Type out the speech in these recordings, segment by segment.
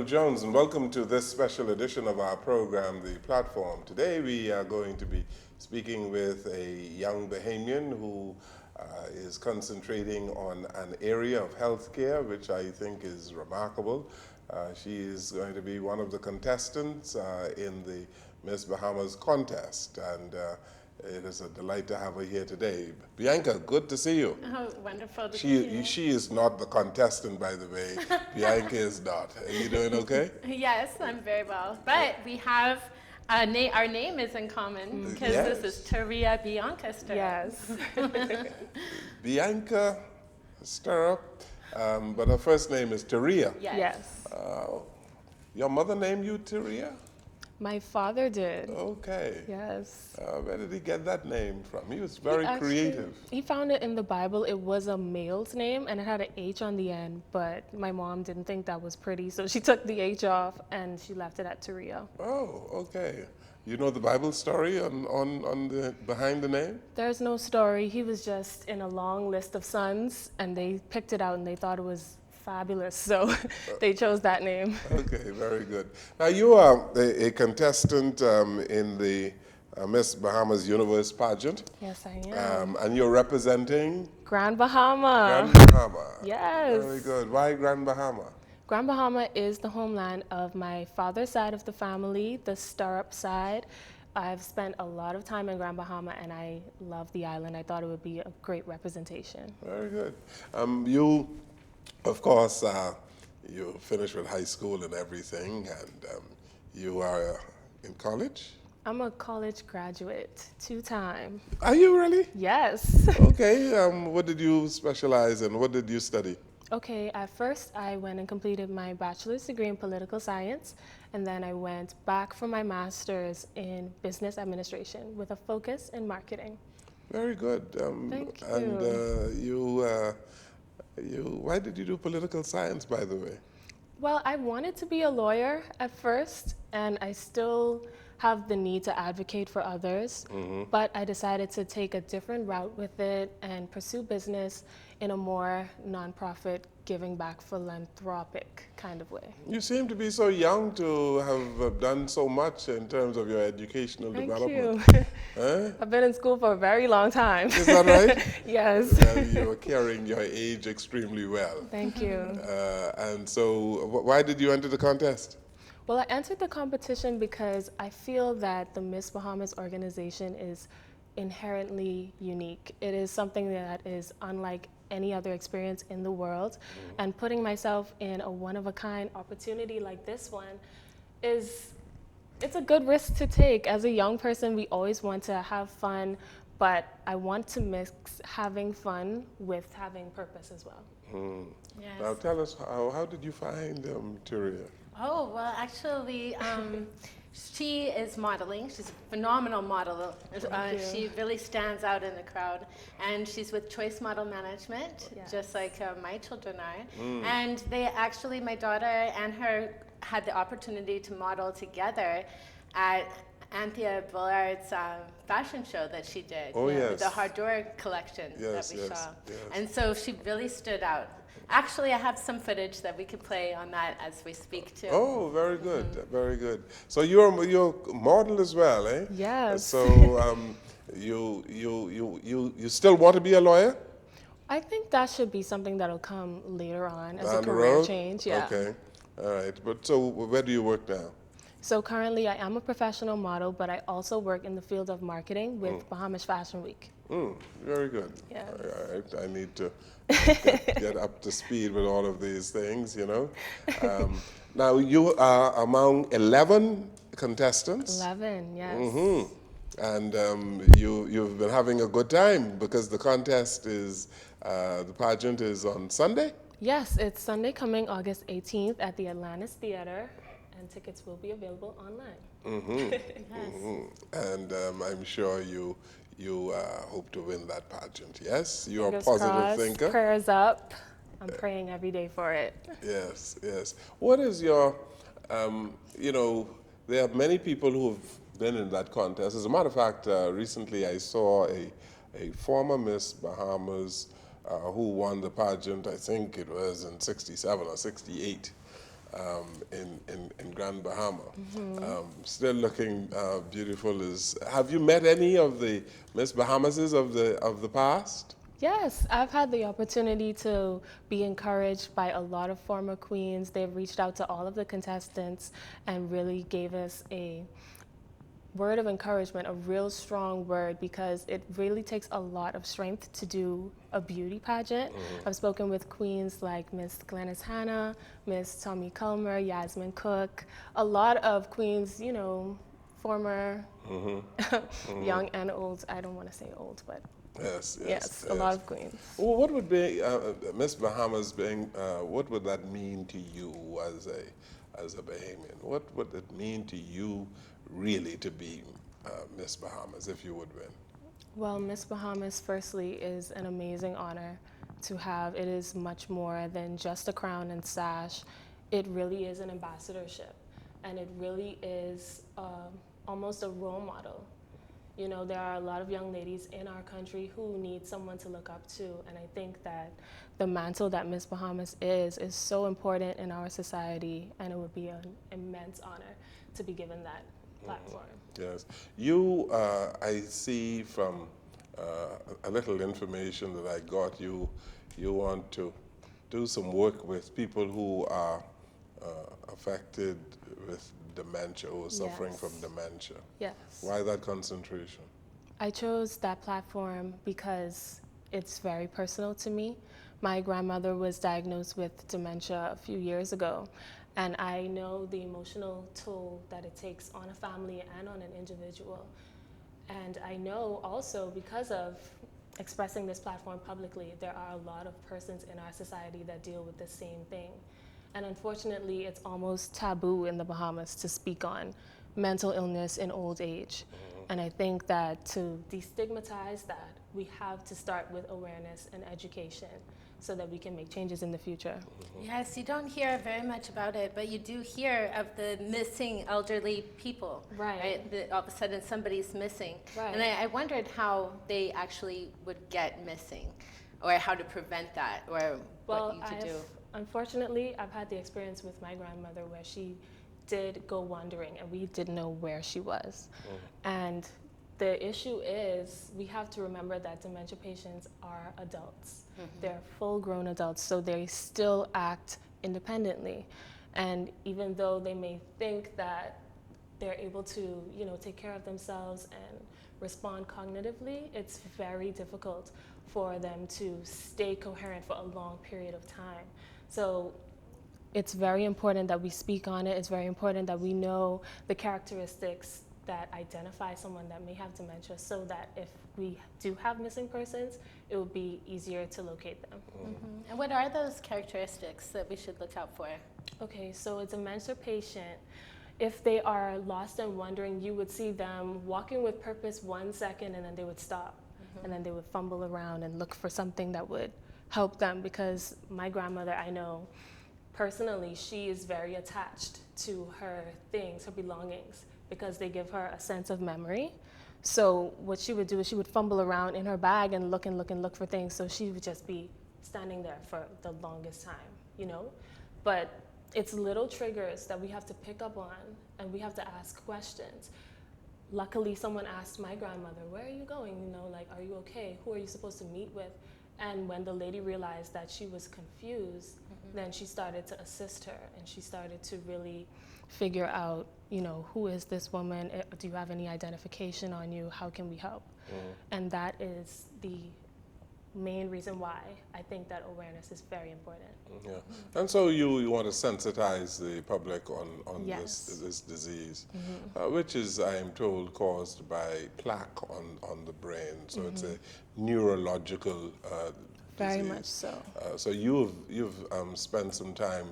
Jones, and welcome to this special edition of our program, The Platform. Today we are going to be speaking with a young Bahamian who is concentrating on an area of healthcare which I think is remarkable. She is going to be one of the contestants in the Miss Bahamas contest, and it is a delight to have her here today. Bianca, good to see you. Oh, wonderful to see you. She is not the contestant, by the way. Bianca is not. Are you doing okay? Yes, I'm very well. But we have our name is in common because this is Tarea Bianca Sturrup. Yes. Bianca Sturrup, but her first name is Tarea. Yes. Your mother named you Tarea? My father did. Okay. Yes. Where did he get that name from? He was very creative. He found it in the Bible. It was a male's name and it had an H on the end, but my mom didn't think that was pretty, so she took the H off and she left it at Tarea. Oh, okay. You know the Bible story on the behind the name? There's no story. He was just in a long list of sons and they picked it out and they thought it was fabulous, so they chose that name. Okay, very good. Now you are a contestant in the Miss Bahamas Universe pageant. Yes, I am. And you're representing? Grand Bahama. Grand Bahama. Yes. Very good. Why Grand Bahama? Grand Bahama is the homeland of my father's side of the family, the Sturrup side. I've spent a lot of time in Grand Bahama and I love the island. I thought it would be a great representation. Very good. You, of course, you finished with high school and everything, and you are in college? I'm a college graduate, 2-time. Are you really? Yes. Okay, what did you specialize in? What did you study? Okay, at first I went and completed my bachelor's degree in political science, and then I went back for my master's in business administration with a focus in marketing. Very good. Thank you. And why did you do political science, by the way? Well, I wanted to be a lawyer at first, and I still have the need to advocate for others, but I decided to take a different route with it and pursue business in a more nonprofit, giving back, philanthropic kind of way. You seem to be so young to have done so much in terms of your educational development. Thank you. Huh? I've been in school for a very long time. Is that right? Yes. Well, you are carrying your age extremely well. Thank you. And so, why did you enter the contest? Well, I entered the competition because I feel that the Miss Bahamas organization is inherently unique. It is something that is unlike any other experience in the world, and putting myself in a one-of-a-kind opportunity like this one it's a good risk to take. As a young person, we always want to have fun, but I want to mix having fun with having purpose as well. Yes. Now tell us, how did you find Tarea? Oh, well, actually, she is modeling. She's a phenomenal model. She really stands out in the crowd. And she's with Choice Model Management, just like my children are. And they actually, my daughter and her had the opportunity to model together at Anthea Bullard's fashion show that she did. Oh, yes. The Hardor collection that we saw. Yes. And so she really stood out. Actually, I have some footage that we could play on that as we speak too. Oh, very good, very good. So you're a model as well, eh? Yes. So you still want to be a lawyer? I think that should be something that'll come later on as Down a the career road? change. Yeah. Okay, all right. But so where do you work now? So currently I am a professional model, but I also work in the field of marketing with Bahamas Fashion Week. Very good. Yes. I need to get up to speed with all of these things, you know. Now you are among 11 contestants. 11, yes. And you've been having a good time because the contest is, the pageant is on Sunday? Yes, it's Sunday coming August 18th at the Atlantis Theater, and tickets will be available online. And I'm sure you hope to win that pageant. Yes, you're a Fingers positive crossed, thinker. prayers up. I'm praying every day for it. Yes, yes. What is your, there are many people who have been in that contest. As a matter of fact, recently I saw a former Miss Bahamas who won the pageant. I think it was in '67 or '68 in Grand Bahama. Still looking beautiful. Have you met any of the Miss Bahamases of the past? Yes, I've had the opportunity to be encouraged by a lot of former queens. They've reached out to all of the contestants and really gave us a word of encouragement, a real strong word, because it really takes a lot of strength to do a beauty pageant. I've spoken with queens like Miss Glennis Hanna, Miss Tommy Culmer, Yasmin Cook, a lot of queens, you know, former, young and old. I don't want to say old, but yes, a lot of queens. Well, what would be Miss Bahamas being? What would that mean to you as a Bahamian? What would it mean to you, really, to be Miss Bahamas if you would win? Well, Miss Bahamas, firstly, is an amazing honor to have. It is much more than just a crown and sash. It really is an ambassadorship, and it really is almost a role model. You know, there are a lot of young ladies in our country who need someone to look up to, and I think that the mantle that Miss Bahamas is so important in our society, and it would be an immense honor to be given that platform. Yes. I see from a little information that I got, you want to do some work with people who are affected with dementia or suffering from dementia. Yes. Why that concentration? I chose that platform because it's very personal to me. My grandmother was diagnosed with dementia a few years ago, and I know the emotional toll that it takes on a family and on an individual. And I know also, because of expressing this platform publicly, there are a lot of persons in our society that deal with the same thing. And unfortunately, it's almost taboo in the Bahamas to speak on mental illness in old age. And I think that to destigmatize that, we have to start with awareness and education so that we can make changes in the future. Yes, you don't hear very much about it, but you do hear of the missing elderly people. Right. All of a sudden somebody's missing. Right. And I wondered how they actually would get missing, or how to prevent that, or what you could do. Unfortunately, I've had the experience with my grandmother where she did go wandering and we didn't know where she was. And the issue is, we have to remember that dementia patients are adults. They're full-grown adults, so they still act independently. And even though they may think that they're able to, you know, take care of themselves and respond cognitively, it's very difficult for them to stay coherent for a long period of time. So it's very important that we speak on it. It's very important that we know the characteristics that identify someone that may have dementia, so that if we do have missing persons, it will be easier to locate them. And what are those characteristics that we should look out for? Okay, so a dementia patient, if they are lost and wandering, you would see them walking with purpose 1 second and then they would stop. And then they would fumble around and look for something that would help them, because my grandmother, I know personally, she is very attached to her things, her belongings, because they give her a sense of memory. So what she would do is she would fumble around in her bag and look for things. So she would just be standing there for the longest time, you know? But it's little triggers that we have to pick up on, and we have to ask questions. Luckily, someone asked my grandmother, "Where are you going? You know, like, are you okay? Who are you supposed to meet with?" And when the lady realized that she was confused, then she started to assist her, and she started to really figure out, you know, who is this woman? Do you have any identification on you? How can we help? And that is the main reason why I think that awareness is very important. Yeah, and so you want to sensitize the public on Yes. this disease, which is, I am told, caused by plaque on the brain. So it's a neurological Very disease. much so. So you've spent some time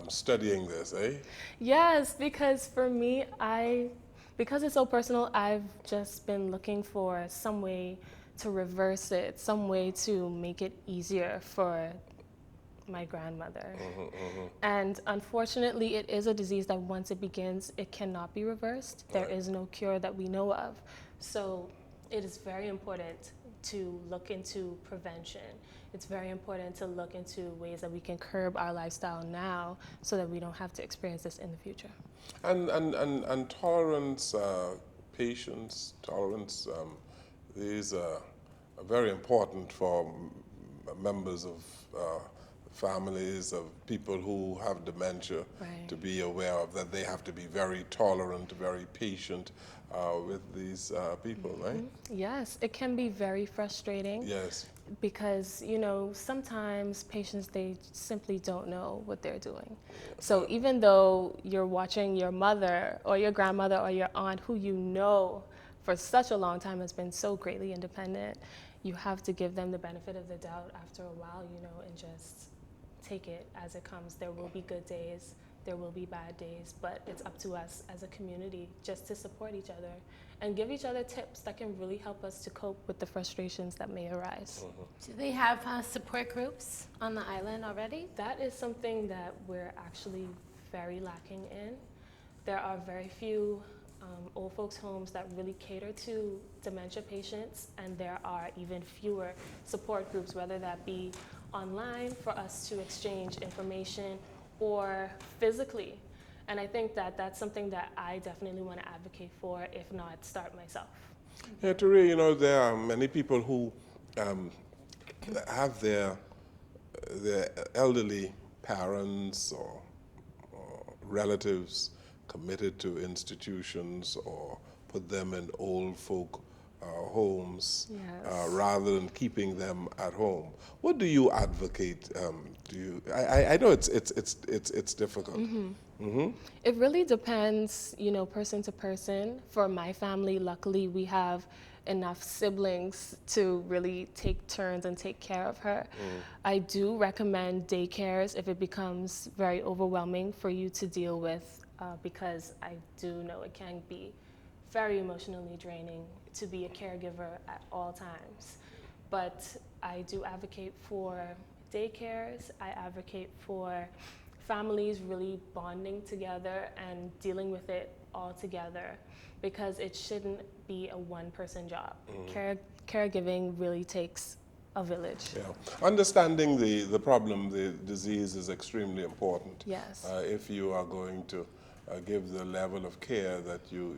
studying this, eh? Yes, because for me, because it's so personal, I've just been looking for some way to reverse it, some way to make it easier for my grandmother. And unfortunately, it is a disease that once it begins, it cannot be reversed. There is no cure that we know of. So it is very important to look into prevention. It's very important to look into ways that we can curb our lifestyle now so that we don't have to experience this in the future. And tolerance, patience, tolerance, these are very important for members of families, of people who have dementia, Right. to be aware of that they have to be very tolerant, very patient with these people, right? Yes, it can be very frustrating. Yes. Because, you know, sometimes patients, they simply don't know what they're doing. So even though you're watching your mother or your grandmother or your aunt, who you know for such a long time has been so greatly independent, you have to give them the benefit of the doubt after a while, you know, and just take it as it comes. There will be good days, there will be bad days, but it's up to us as a community just to support each other and give each other tips that can really help us to cope with the frustrations that may arise. Do they have support groups on the island already? That is something that we're actually very lacking in. There are very few old folks homes that really cater to dementia patients, and there are even fewer support groups, whether that be online for us to exchange information or physically. And I think that that's something that I definitely want to advocate for, if not start myself. Yeah, Tarea, you know, there are many people who have their elderly parents or relatives committed to institutions or put them in old folk homes Yes. rather than keeping them at home. What do you advocate? I know it's difficult. It really depends, you know, person to person. For my family, luckily, we have enough siblings to really take turns and take care of her. I do recommend daycares if it becomes very overwhelming for you to deal with, because I do know it can be very emotionally draining to be a caregiver at all times. But I do advocate for daycares. I advocate for families really bonding together and dealing with it all together, because it shouldn't be a one-person job. Caregiving really takes a village. Yeah. Understanding the problem, the disease, is extremely important. Yes. If you are going to give the level of care that you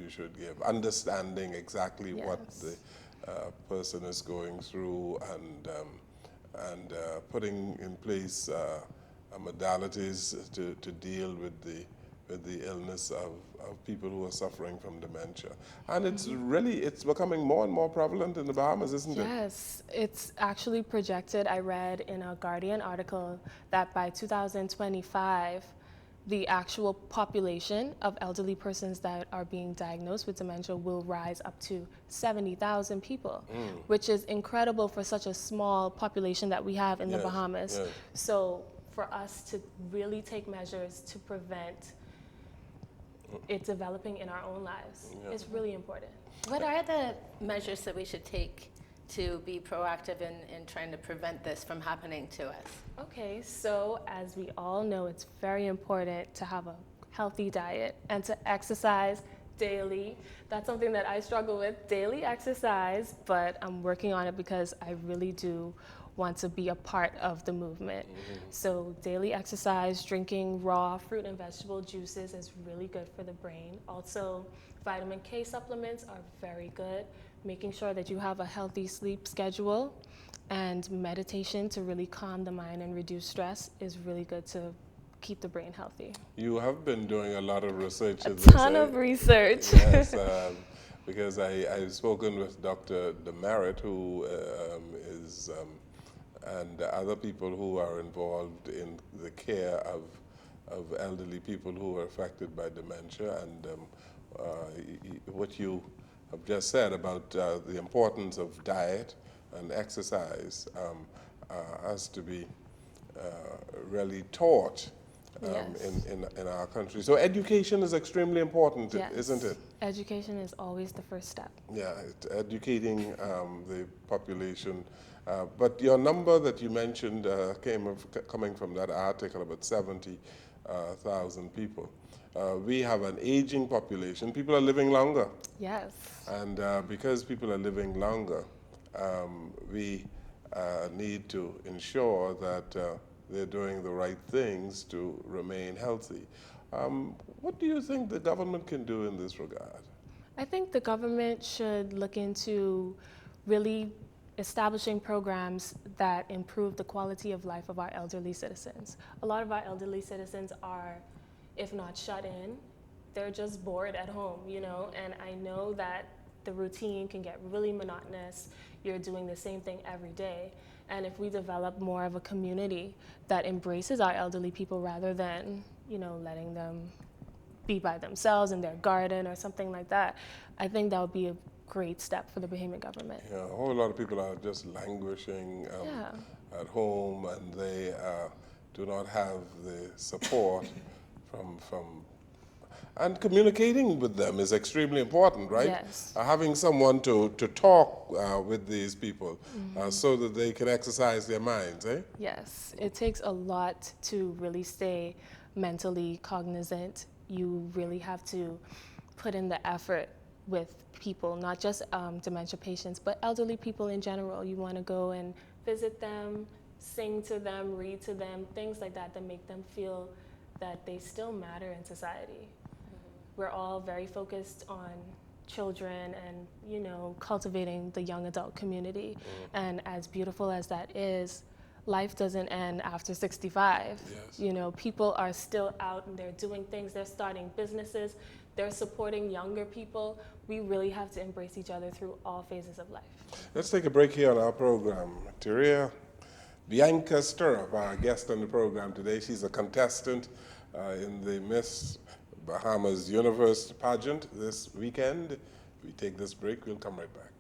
should give. Understanding exactly what Yes. the person is going through, and putting in place modalities to deal with the illness of people who are suffering from dementia. And it's becoming more and more prevalent in the Bahamas, isn't it? Yes, it's actually projected. I read in a Guardian article that by 2025, the actual population of elderly persons that are being diagnosed with dementia will rise up to 70,000 people, which is incredible for such a small population that we have in the Yes, Bahamas. yes. So for us to really take measures to prevent it developing in our own lives is really important. What are the measures that we should take to be proactive in trying to prevent this from happening to us? Okay, so as we all know, it's very important to have a healthy diet and to exercise daily. That's something that I struggle with, daily exercise, but I'm working on it because I really do want to be a part of the movement. So daily exercise, drinking raw fruit and vegetable juices is really good for the brain. Also, vitamin K supplements are very good. Making sure that you have a healthy sleep schedule and meditation to really calm the mind and reduce stress is really good to keep the brain healthy. You have been doing a lot of research in A this. ton of research. Yes, because I've spoken with Dr. Demerit, who is, and other people who are involved in the care of elderly people who are affected by dementia, and what you have just said about the importance of diet, and exercise has to be really taught Yes. in our country. So education is extremely important, Yes. isn't it? Education is always the first step. Yeah, educating the population. But your number that you mentioned coming from that article, about 70,000 people. We have an aging population. People are living longer. Yes. And because people are living longer, we need to ensure that they're doing the right things to remain healthy. What do you think the government can do in this regard? I think the government should look into really establishing programs that improve the quality of life of our elderly citizens. A lot of our elderly citizens are, if not shut in, they're just bored at home, you know, and I know that the routine can get really monotonous. You're doing the same thing every day. And if we develop more of a community that embraces our elderly people rather than, you know, letting them be by themselves in their garden or something like that, I think that would be a great step for the Bahamian government. Yeah, a whole lot of people are just languishing at home, and they do not have the support from and communicating with them is extremely important, right? Yes. Having someone to talk with these people so that they can exercise their minds, eh? Yes, it takes a lot to really stay mentally cognizant. You really have to put in the effort with people, not just dementia patients, but elderly people in general. You want to go and visit them, sing to them, read to them, things like that that make them feel that they still matter in society. We're all very focused on children and, you know, cultivating the young adult community. And as beautiful as that is, life doesn't end after 65. Yes. You know, people are still out and they're doing things, they're starting businesses, they're supporting younger people. We really have to embrace each other through all phases of life. Let's take a break here on our program. Tarea, Bianca Sturrup, our guest on the program today. She's a contestant in the Miss Bahamas Universe pageant this weekend. We take this break, we'll come right back.